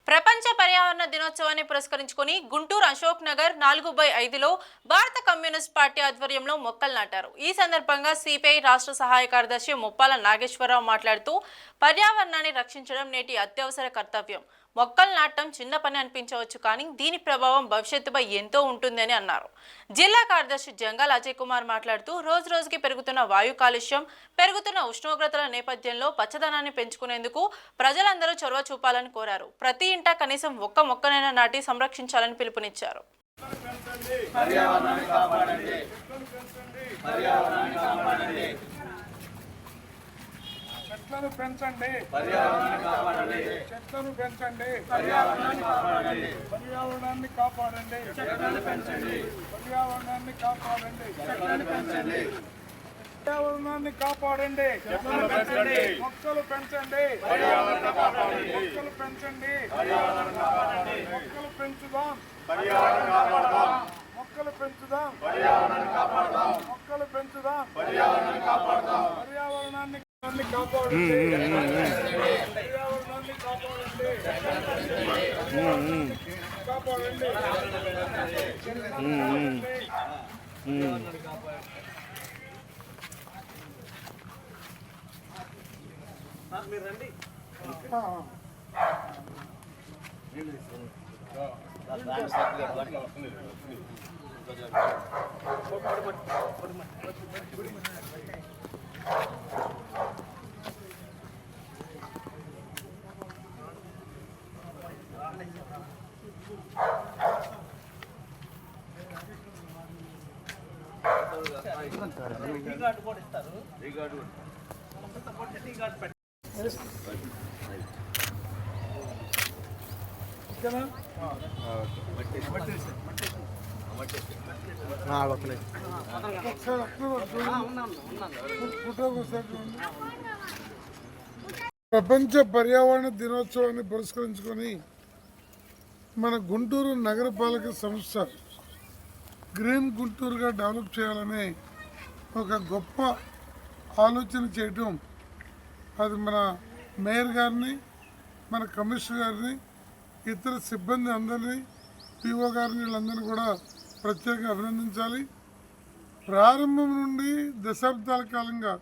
ప్రపంచ పర్యావరణ దినోత్సవాన్ని పురస్కరించుకొని గుంటూరు అశోక్ నగర్ 4/5లో భారత కమ్యూనిస్ట్ పార్టీ ఆధ్వర్యంలో మొక్కలు నాటారు. ఈ సందర్భంగా సిపిఐ రాష్ట్ర సహాయ కార్యదర్శి ముప్పాల నాగేశ్వరరావు మాట్లాడుతూ పర్యావరణాన్ని రక్షించడం నేటి అత్యవసర కర్తవ్యం. మొక్కలు నాటడం చిన్న పని అనిపించవచ్చు, కానీ దీని ప్రభావం భవిష్యత్తుపై ఎంతో ఉంటుందని అన్నారు. జిల్లా కార్యదర్శి జంగాల్ అజయ్ కుమార్ మాట్లాడుతూ రోజురోజుకి పెరుగుతున్న వాయు కాలుష్యం, పెరుగుతున్న ఉష్ణోగ్రతల నేపథ్యంలో పచ్చదనాన్ని పెంచుకునేందుకు ప్రజలందరూ చొరవ చూపాలని కోరారు. ప్రతి ఇంటా కనీసం ఒక్క మొక్కనైనా నాటి సంరక్షించాలని పిలుపునిచ్చారు. చెట్లను పెంచండి, చెట్లను పెంచండి, పర్యావరణాన్ని కాపాడండి, పర్యావరణాన్ని కాపాడండి, చెట్లను పెంచండి, పర్యావరణాన్ని కాపాడండి, చెట్లను పెంచండి, పర్యావరణాన్ని కాపాడండి, చెట్లను పెంచండి, మొక్కలు పెంచండి, పర్యావరణాన్ని కాపాడండి, మొక్కలు పెంచండి, పర్యావరణాన్ని కాపాడండి, మొక్కలు పెంచుదాం, పర్యావరణాన్ని కాపాడదాం, మొక్కలు పెంచుదాం, పర్యావరణాన్ని కాపాడదాం, మొక్కలు పెంచుదాం, పర్యావరణాన్ని కాపాడదాం, పర్యావరణాన్ని కాపాడండి, పర్యావరణాన్ని కాపాడండి, కాపాడండి, మీరు రండి. ప్రపంచ పర్యావరణ దినోత్సవాన్ని పురస్కరించుకొని మన గుంటూరు నగరపాలక సంస్థ గ్రీన్ గుంటూరుగా డెవలప్ చేయాలనే ఒక గొప్ప ఆలోచన చేయటం, అది మన మేయర్ గారిని, మన కమిషనర్ గారిని, ఇతర సిబ్బంది అందరినీ, పిఓ గారిని, వీళ్ళందరినీ కూడా ప్రత్యేకంగా అభినందించాలి. ప్రారంభం నుండి దశాబ్దాల కాలంగా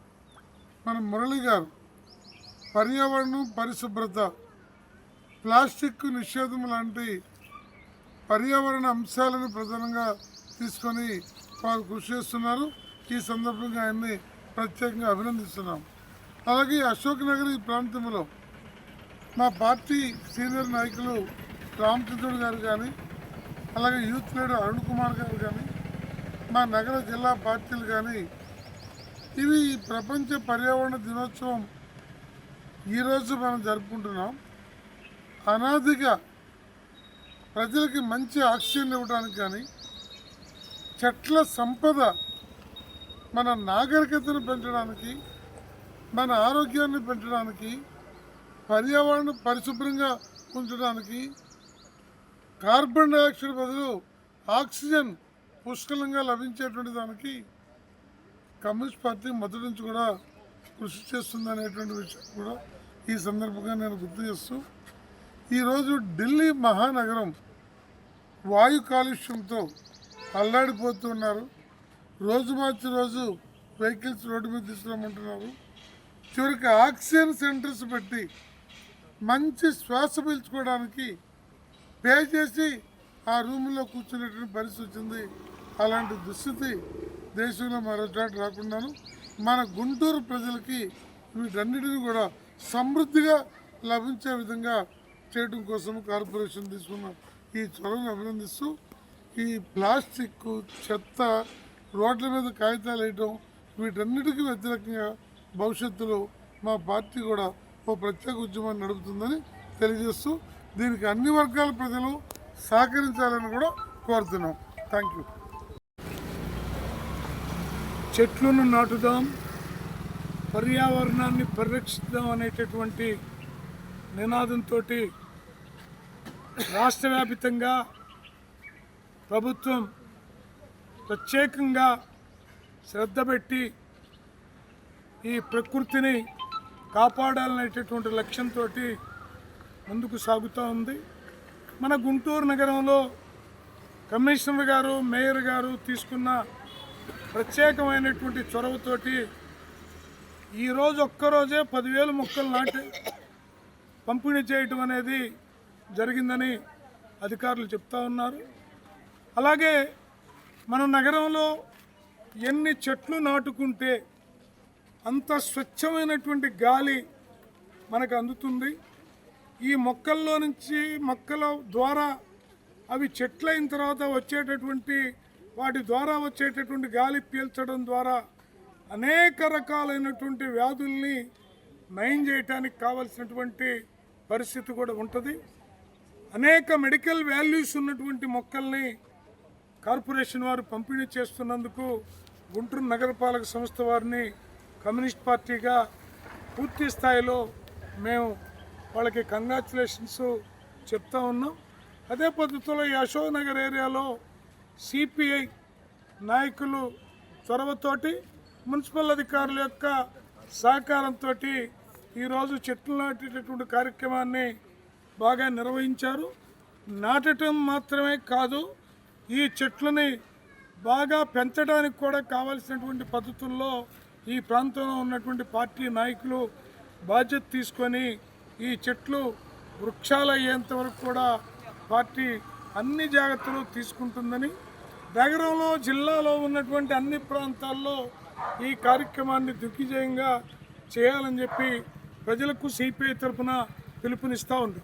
మన మురళి గారు పర్యావరణం, పరిశుభ్రత, ప్లాస్టిక్ నిషేధం లాంటి పర్యావరణ అంశాలను ప్రధానంగా తీసుకొని వారు కృషి చేస్తున్నారు. ఈ సందర్భంగా ఆయన్ని ప్రత్యేకంగా అభినందిస్తున్నాం. అలాగే అశోక్ నగర్ ఈ ప్రాంతంలో మా పార్టీ సీనియర్ నాయకులు రామచంద్రుడు గారు కానీ, అలాగే యూత్ లీడర్ అరుణ్ కుమార్ గారు కానీ, మా నగర జిల్లా పార్టీలు కానీ, ఇవి ప్రపంచ పర్యావరణ దినోత్సవం ఈరోజు మనం జరుపుకుంటున్నాం. అనాదిగా ప్రజలకి మంచి ఆక్సిజన్ ఇవ్వడానికి కానీ, చెట్ల సంపద మన నాగరికతను పెంచడానికి, మన ఆరోగ్యాన్ని పెంచడానికి, పర్యావరణం పరిశుభ్రంగా ఉంచడానికి, కార్బన్ డైఆక్సైడ్ బదులు ఆక్సిజన్ పుష్కలంగా లభించేటువంటి దానికి కమ్యూనిస్ట్ పార్టీ మొదటి నుంచి కూడా కృషి చేస్తుంది అనేటువంటి విషయం కూడా ఈ సందర్భంగా నేను గుర్తు చేస్తూ, ఈరోజు ఢిల్లీ మహానగరం వాయు కాలుష్యంతో అల్లాడిపోతున్నారు. రోజు మార్చి రోజు వెహికల్స్ రోడ్డు మీద తీసుకురమ్మంటున్నారు. చివరికి ఆక్సిజన్ సెంటర్స్ పెట్టి మంచి శ్వాస పీల్చుకోవడానికి పే చేసి ఆ రూముల్లో కూర్చునేటువంటి పరిస్థితి వచ్చింది. అలాంటి దుస్థితి దేశంలో మరో చోట రాకుండాను మన గుంటూరు ప్రజలకి వీటన్నిటిని కూడా సమృద్ధిగా లభించే విధంగా చేయడం కోసం కార్పొరేషన్ తీసుకున్న ఈ చొరవను అభినందిస్తూ, ఈ ప్లాస్టిక్, చెత్త, రోడ్ల మీద కాగితాలు వేయటం, వీటన్నిటికీ వ్యతిరేకంగా భవిష్యత్తులో మా పార్టీ కూడా ఓ ప్రత్యేక ఉద్యమాన్ని నడుపుతుందని తెలియజేస్తూ, దీనికి అన్ని వర్గాల ప్రజలు సహకరించాలని కూడా కోరుతున్నాం. Thank you. చెట్లను నాటుదాం, పర్యావరణాన్ని పరిరక్షిద్దాం అనేటటువంటి నినాదంతో రాష్ట్ర వ్యాప్తంగా ప్రభుత్వం ప్రత్యేకంగా శ్రద్ధ పెట్టి ఈ ప్రకృతిని కాపాడాలనేటటువంటి లక్ష్యంతో ముందుకు సాగుతూ ఉంది. మన గుంటూరు నగరంలో కమిషనర్ గారు, మేయర్ గారు తీసుకున్న ప్రత్యేకమైనటువంటి చొరవతోటి ఈరోజు ఒక్కరోజే 10,000 మొక్కలు నాటి పంపిణీ చేయటం అనేది జరిగిందని అధికారులు చెప్తా ఉన్నారు. అలాగే మన నగరంలో ఎన్ని చెట్లు నాటుకుంటే అంత స్వచ్ఛమైనటువంటి గాలి మనకు అందుతుంది. ఈ మొక్కల్లో నుంచి మొక్కల ద్వారా అవి చెట్లయిన తర్వాత వచ్చేటటువంటి వాటి ద్వారా వచ్చేటటువంటి గాలి పీల్చడం ద్వారా అనేక రకాలైనటువంటి వ్యాధుల్ని నయం చేయడానికి కావలసినటువంటి పరిస్థితి కూడా ఉంటుంది. అనేక మెడికల్ వాల్యూస్ ఉన్నటువంటి మొక్కల్ని కార్పొరేషన్ వారు పంపిణీ చేస్తున్నందుకు గుంటూరు నగరపాలక సంస్థ వారిని కమ్యూనిస్ట్ పార్టీగా పూర్తి స్థాయిలో మేము వాళ్ళకి కంగ్రాచులేషన్స్ చెప్తా ఉన్నాం. అదే పద్ధతిలో ఈ అశోక్ నగర్ ఏరియాలో సిపిఐ నాయకులు చొరవతోటి మున్సిపల్ అధికారుల యొక్క సహకారంతో ఈరోజు చెట్లు నాటేటటువంటి కార్యక్రమాన్ని బాగా నిర్వహించారు. నాటడం మాత్రమే కాదు, ఈ చెట్లని బాగా పెంచడానికి కూడా కావాల్సినటువంటి పద్ధతుల్లో ఈ ప్రాంతంలో ఉన్నటువంటి పార్టీ నాయకులు బాధ్యత తీసుకొని ఈ చెట్లు వృక్షాలు అయ్యేంత వరకు కూడా పార్టీ అన్ని జాగ్రత్తలు తీసుకుంటుందని, నగరంలో జిల్లాలో ఉన్నటువంటి అన్ని ప్రాంతాల్లో ఈ కార్యక్రమాన్ని దిగ్విజయంగా చేయాలని చెప్పి ప్రజలకు సిపిఐ తరఫున పిలుపునిస్తూ ఉంది.